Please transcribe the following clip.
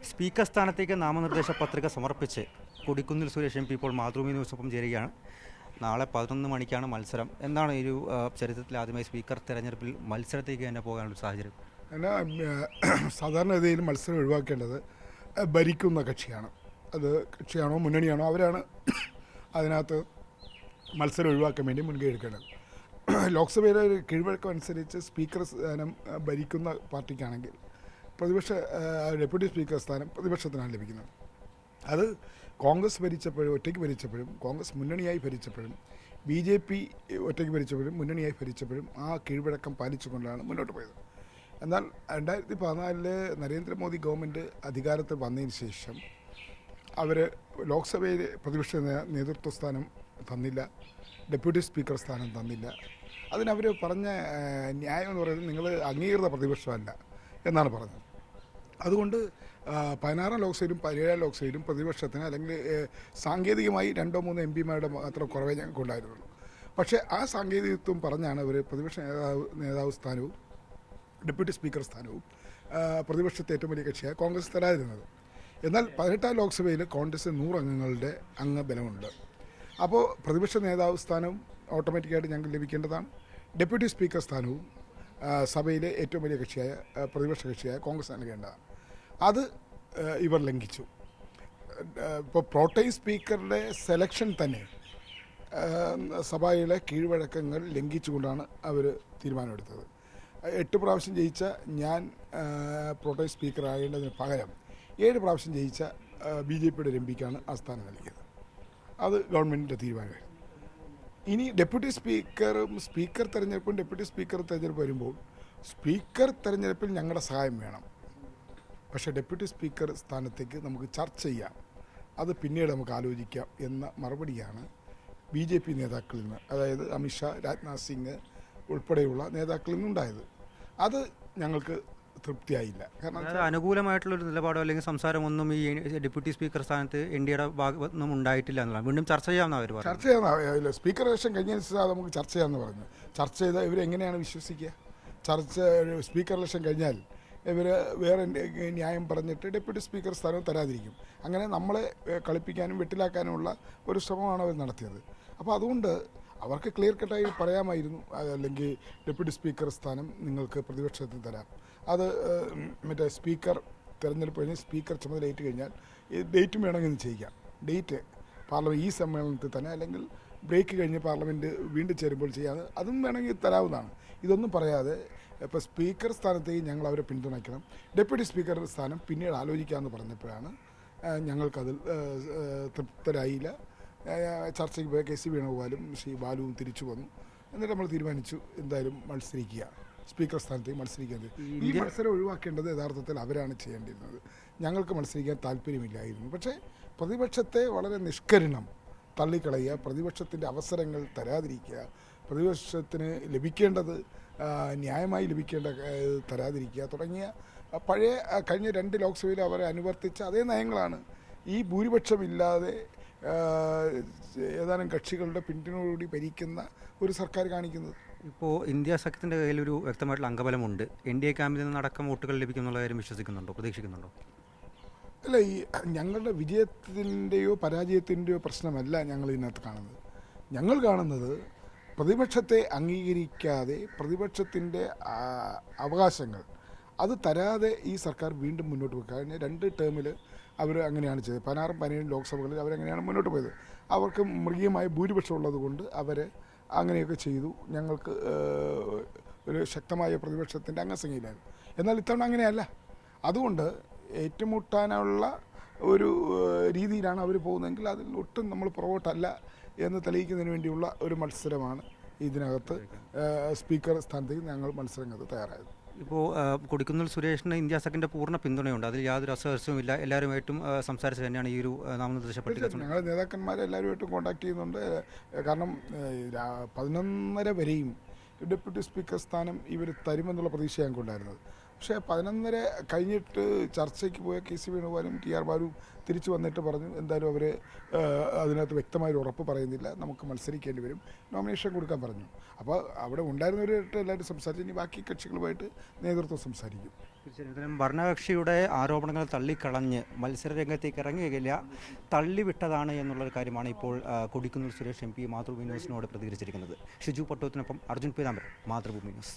Speaker സ്ഥാനത്തേക്ക് നാമനിർദ്ദേശ പത്രിക സമർപ്പിച്ച് കൊടിക്കുന്നിൽ സുരേഷ് എം പി ഇപ്പോൾ മാതൃഭൂമി ന്യൂസൊപ്പം ചേരുകയാണ്. നാളെ 11 മണിക്കാണ് മത്സരം. എന്താണ് ഒരു ചരിത്രത്തിൽ ആദ്യമായി സ്പീക്കർ തെരഞ്ഞെടുപ്പിൽ മത്സരത്തേക്ക് തന്നെ പോകാനുള്ള സാഹചര്യം? സാധാരണഗതിയിൽ മത്സരം ഒഴിവാക്കേണ്ടത് ഭരിക്കുന്ന കക്ഷിയാണ്. അത് കക്ഷിയാണോ മുന്നണിയാണോ അവരാണ് അതിനകത്ത് മത്സരം ഒഴിവാക്കാൻ വേണ്ടി മുൻകൈ എടുക്കേണ്ടത്. ലോക്സഭയിലെ കീഴ്വഴക്കം അനുസരിച്ച് സ്പീക്കർ സ്ഥാനം ഭരിക്കുന്ന പാർട്ടിക്കാണെങ്കിൽ ഡെപ്യൂട്ടി സ്പീക്കർ സ്ഥാനം പ്രതിപക്ഷത്തിനാണ് ലഭിക്കുന്നത്. അത് കോൺഗ്രസ് ഭരിച്ചപ്പോഴും ഒറ്റയ്ക്ക് ഭരിച്ചപ്പോഴും, കോൺഗ്രസ് മുന്നണിയായി ഭരിച്ചപ്പോഴും, BJP ഒറ്റയ്ക്ക് ഭരിച്ചപ്പോഴും മുന്നണിയായി ഭരിച്ചപ്പോഴും ആ കീഴ്വഴക്കം പാലിച്ചുകൊണ്ടാണ് മുന്നോട്ട് പോയത്. എന്നാൽ 2014 നരേന്ദ്രമോദി ഗവൺമെൻറ് അധികാരത്തിൽ വന്നതിന് ശേഷം അവർ ലോക്സഭയിൽ പ്രതിപക്ഷ നേതൃത്വ സ്ഥാനം തന്നില്ല, ഡെപ്യൂട്ടി സ്പീക്കർ സ്ഥാനം തന്നില്ല. അതിനവർ പറഞ്ഞ ന്യായം എന്ന് പറയുന്നത് നിങ്ങൾ അംഗീകൃത പ്രതിപക്ഷമല്ല എന്നാണ് പറഞ്ഞത്. അതുകൊണ്ട് 16 ലോക്സഭയിലും 17 ലോക്സഭയിലും പ്രതിപക്ഷത്തിന് അല്ലെങ്കിൽ സാങ്കേതികമായി 2-3 MPമാരുടെ മാത്രം കുറവേ ഞങ്ങൾക്കുണ്ടായിരുന്നുള്ളൂ. പക്ഷേ ആ സാങ്കേതികത്വം പറഞ്ഞാണ് അവർ പ്രതിപക്ഷ നേതാവ് സ്ഥാനവും ഡെപ്യൂട്ടി സ്പീക്കർ സ്ഥാനവും പ്രതിപക്ഷത്തെ ഏറ്റവും വലിയ കക്ഷിയായ കോൺഗ്രസ് തരാതിരുന്നത്. എന്നാൽ 18 ലോക്സഭയിൽ കോൺഗ്രസ് 100 അംഗങ്ങളുടെ അംഗബലമുണ്ട്. അപ്പോൾ പ്രതിപക്ഷ നേതാവ് സ്ഥാനവും ഓട്ടോമാറ്റിക്കായിട്ട് ഞങ്ങൾക്ക് ലഭിക്കേണ്ടതാണ്. ഡെപ്യൂട്ടി സ്പീക്കർ സ്ഥാനവും സഭയിലെ ഏറ്റവും വലിയ കക്ഷിയായ പ്രതിപക്ഷ കക്ഷിയായ കോൺഗ്രസ് നൽകേണ്ടതാണ്. അത് ഇവർ ലംഘിച്ചു. ഇപ്പോൾ പ്രോട്ടൈം സ്പീക്കറുടെ സെലക്ഷൻ തന്നെ സഭയിലെ കീഴ്വഴക്കങ്ങൾ ലംഘിച്ചുകൊണ്ടാണ് അവർ തീരുമാനമെടുത്തത്. 8 പ്രാവശ്യം ജയിച്ച ഞാൻ പ്രോട്ടൈം സ്പീക്കർ ആകേണ്ടതിന് പകരം 7 പ്രാവശ്യം ജയിച്ച BJPയുടെ ഒരു MPക്കാണ് ആ സ്ഥാനം നൽകിയത്. അത് ഗവൺമെൻറ്റിൻ്റെ തീരുമാനമായിരുന്നു. ഇനി ഡെപ്യൂട്ടി സ്പീക്കർ തെരഞ്ഞെടുപ്പും ഡെപ്യൂട്ടി സ്പീക്കർ തെരഞ്ഞെടുപ്പ് വരുമ്പോൾ സ്പീക്കർ തെരഞ്ഞെടുപ്പിൽ ഞങ്ങളുടെ സഹായം വേണം. പക്ഷേ ഡെപ്യൂട്ടി സ്പീക്കർ സ്ഥാനത്തേക്ക് നമുക്ക് ചർച്ച ചെയ്യാം, അത് പിന്നീട് നമുക്ക് ആലോചിക്കാം എന്ന മറുപടിയാണ് BJP നേതാക്കളിൽ നിന്ന്, അതായത് അമിത്ഷാ, രാജ്നാഥ് സിംഗ് ഉൾപ്പെടെയുള്ള നിന്നുണ്ടായത്. അത് ഞങ്ങൾക്ക് തൃപ്തിയായില്ല. കാരണം അനുകൂലമായിട്ടുള്ളൊരു നിലപാടോ അല്ലെങ്കിൽ സംസാരമൊന്നും ഈ ഡെപ്യൂട്ടി സ്പീക്കർ സ്ഥാനത്ത് NDAയുടെ ഭാഗത്തൊന്നും ഉണ്ടായിട്ടില്ല എന്നുള്ളത് വീണ്ടും ചർച്ച ചെയ്യാമെന്ന് അവർ പറഞ്ഞു. ചർച്ച ചെയ്യാമെന്ന് സ്പീക്കർ ഇലക്ഷൻ കഴിഞ്ഞതിന് ശേഷം നമുക്ക് ചർച്ച ചെയ്യാമെന്ന് പറഞ്ഞു. ചർച്ച ചെയ്താൽ ഇവരെങ്ങനെയാണ് വിശ്വസിക്കുക? സ്പീക്കർ ഇലക്ഷൻ കഴിഞ്ഞാൽ ഇവർ വേറെ ന്യായം പറഞ്ഞിട്ട് ഡെപ്യൂട്ടി സ്പീക്കർ സ്ഥാനം തരാതിരിക്കും. അങ്ങനെ നമ്മളെ കളിപ്പിക്കാനും വെട്ടിലാക്കാനുമുള്ള ഒരു ശ്രമമാണ് അവർ നടത്തിയത്. അപ്പോൾ അതുകൊണ്ട് അവർക്ക് ക്ലിയർ കട്ടായി പറയാമായിരുന്നു, അല്ലെങ്കിൽ ഡെപ്യൂട്ടി സ്പീക്കർ സ്ഥാനം നിങ്ങൾക്ക് പ്രതിപക്ഷത്തിന് തരാം. അത് മറ്റേ സ്പീക്കർ തിരഞ്ഞെടുപ്പ് കഴിഞ്ഞ് സ്പീക്കർ ചുമതല ഏറ്റു കഴിഞ്ഞാൽ ഡേറ്റും വേണമെങ്കിൽ ചെയ്യിക്കാം. ഡേറ്റ് പാർലമെൻറ്റ് ഈ സമ്മേളനത്തിൽ തന്നെ അല്ലെങ്കിൽ ബ്രേക്ക് കഴിഞ്ഞ് പാർലമെൻറ്റ് വീണ്ടും ചേരുമ്പോൾ ചെയ്യാതെ അതും വേണമെങ്കിൽ തരാവുന്നതാണ്. ഇതൊന്നും പറയാതെ ഇപ്പോൾ സ്പീക്കർ സ്ഥാനത്തേക്ക് ഞങ്ങൾ അവരെ പിന്തുണയ്ക്കണം, ഡെപ്യൂട്ടി സ്പീക്കർ സ്ഥാനം പിന്നീട് ആലോചിക്കാമെന്ന് പറഞ്ഞപ്പോഴാണ് ഞങ്ങൾക്കതിൽ തൃപ്തരായില്ല. ചർച്ചയ്ക്ക് പോയ KC വേണുഗോപാലും ശ്രീ ബാലുവും തിരിച്ചു വന്നു. എന്നിട്ട് നമ്മൾ തീരുമാനിച്ചു എന്തായാലും മത്സരിക്കുക, സ്പീക്കർ സ്ഥാനത്തേക്ക് മത്സരിക്കുന്നത്. ഈ മത്സരം ഒഴിവാക്കേണ്ടത് യഥാർത്ഥത്തിൽ അവരാണ് ചെയ്യേണ്ടിയിരുന്നത്. ഞങ്ങൾക്ക് മത്സരിക്കാൻ താല്പര്യമില്ലായിരുന്നു. പക്ഷേ പ്രതിപക്ഷത്തെ വളരെ നിഷ്കരുണം തള്ളിക്കളയുക, പ്രതിപക്ഷത്തിൻ്റെ അവസരങ്ങൾ തരാതിരിക്കുക, പ്രതിപക്ഷത്തിന് ലഭിക്കേണ്ടത് ന്യായമായി ലഭിക്കേണ്ട തരാതിരിക്കുക തുടങ്ങിയ കഴിഞ്ഞ 2 ലോക്സഭയിൽ അവരെ അനുവർത്തിച്ച അതേ നയങ്ങളാണ് ഈ ഭൂരിപക്ഷമില്ലാതെ ഏതാനും കക്ഷികളുടെ പിന്തുണയോടുകൂടി ഭരിക്കുന്ന ഒരു സർക്കാർ കാണിക്കുന്നത്. ഇപ്പോൾ ഇന്ത്യ സഖ്യത്തിൻ്റെ കയ്യിലൊരു വ്യക്തമായിട്ടുള്ള അംഗബലമുണ്ട്. NDA ക്യാമ്പിൽ നിന്നടക്കം വോട്ടുകൾ ലഭിക്കുന്നുള്ള കാര്യം പ്രതീക്ഷിക്കുന്നുണ്ടോ? അല്ല, ഈ ഞങ്ങളുടെ വിജയത്തിൻ്റെയോ പരാജയത്തിൻ്റെയോ പ്രശ്നമല്ല ഞങ്ങൾ ഇതിനകത്ത് കാണുന്നത്. ഞങ്ങൾ കാണുന്നത് പ്രതിപക്ഷത്തെ അംഗീകരിക്കാതെ പ്രതിപക്ഷത്തിൻ്റെ അവകാശങ്ങൾ അത് തരാതെ ഈ സർക്കാർ വീണ്ടും മുന്നോട്ട് പോയി. കഴിഞ്ഞ 2 ടേമിൽ അവർ അങ്ങനെയാണ് ചെയ്തത്. 16-17 ലോക്സഭകളിൽ അവരങ്ങനെയാണ് മുന്നോട്ട് പോയത്. അവർക്ക് മൃഗീയമായ ഭൂരിപക്ഷം ഉള്ളത് കൊണ്ട് അവർ അങ്ങനെയൊക്കെ ചെയ്തു. ഞങ്ങൾക്ക് ഒരു ശക്തമായ പ്രതിപക്ഷത്തിൻ്റെ അംഗസംഖ്യയിലായിരുന്നു. എന്നാൽ ഇത്തവണ അങ്ങനെയല്ല. അതുകൊണ്ട് ഏറ്റുമുട്ടാനുള്ള ഒരു രീതിയിലാണ് അവർ പോകുന്നതെങ്കിൽ അതിൽ ഒട്ടും നമ്മൾ പുറകോട്ടല്ല എന്ന് തെളിയിക്കുന്നതിന് വേണ്ടിയുള്ള ഒരു മത്സരമാണ് ഇതിനകത്ത്. സ്പീക്കർ സ്ഥാനത്തേക്ക് ഞങ്ങൾ മത്സരങ്ങൾക്ക് തയ്യാറായത്. ഇപ്പോൾ കൊടിക്കുന്നിൽ സുരേഷിന് ഇന്ത്യ സഖ്യത്തിൻ്റെ പൂർണ്ണ പിന്തുണയുണ്ട്. അതിൽ യാതൊരു അസ്വസ്ഥവുമില്ല. എല്ലാവരുമായിട്ടും സംസാരിച്ച് തന്നെയാണ് ഈ ഒരു നാമനിർദ്ദേശ പട്ടിക. ഞങ്ങൾ നേതാക്കന്മാരെ എല്ലാവരുമായിട്ടും കോൺടാക്ട് ചെയ്യുന്നുണ്ട്. കാരണം 11:30 വരെയും ഡെപ്യൂട്ടി സ്പീക്കർ സ്ഥാനം ഇവർ തരുമെന്നുള്ള പ്രതീക്ഷ ഞങ്ങൾക്കുണ്ടായിരുന്നത്. പക്ഷേ 11:30 കഴിഞ്ഞിട്ട് ചർച്ചയ്ക്ക് പോയ KC വേണുഗോപാലും TR ബാലുവും തിരിച്ചു വന്നിട്ട് പറഞ്ഞു എന്തായാലും അവർ അതിനകത്ത് വ്യക്തമായൊരു ഉറപ്പ് പറയുന്നില്ല, നമുക്ക് മത്സരിക്കേണ്ടി വരും, നോമിനേഷൻ കൊടുക്കാൻ പറഞ്ഞു. അപ്പോൾ അവിടെ ഉണ്ടായിരുന്നവരായിട്ട് എല്ലാവരും സംസാരിച്ചു. ഇനി ബാക്കി കക്ഷികളുമായിട്ട് നേതൃത്വം സംസാരിക്കും. തീർച്ചയായും ഭരണകക്ഷിയുടെ ആരോപണങ്ങൾ തള്ളിക്കളഞ്ഞ് മത്സരരംഗത്തേക്ക് ഇറങ്ങുകയില്ല, തള്ളിവിട്ടതാണ് എന്നുള്ളൊരു കാര്യമാണ് ഇപ്പോൾ കൊടിക്കുന്നിൽ സുരേഷ് MP മാതൃഭൂമി ന്യൂസിനോട് പ്രതികരിച്ചിരിക്കുന്നത്. ഷിജു പട്ടോത്തിനൊപ്പം അർജുൻ പീതാംബരൻ, മാതൃഭൂമി ന്യൂസ്.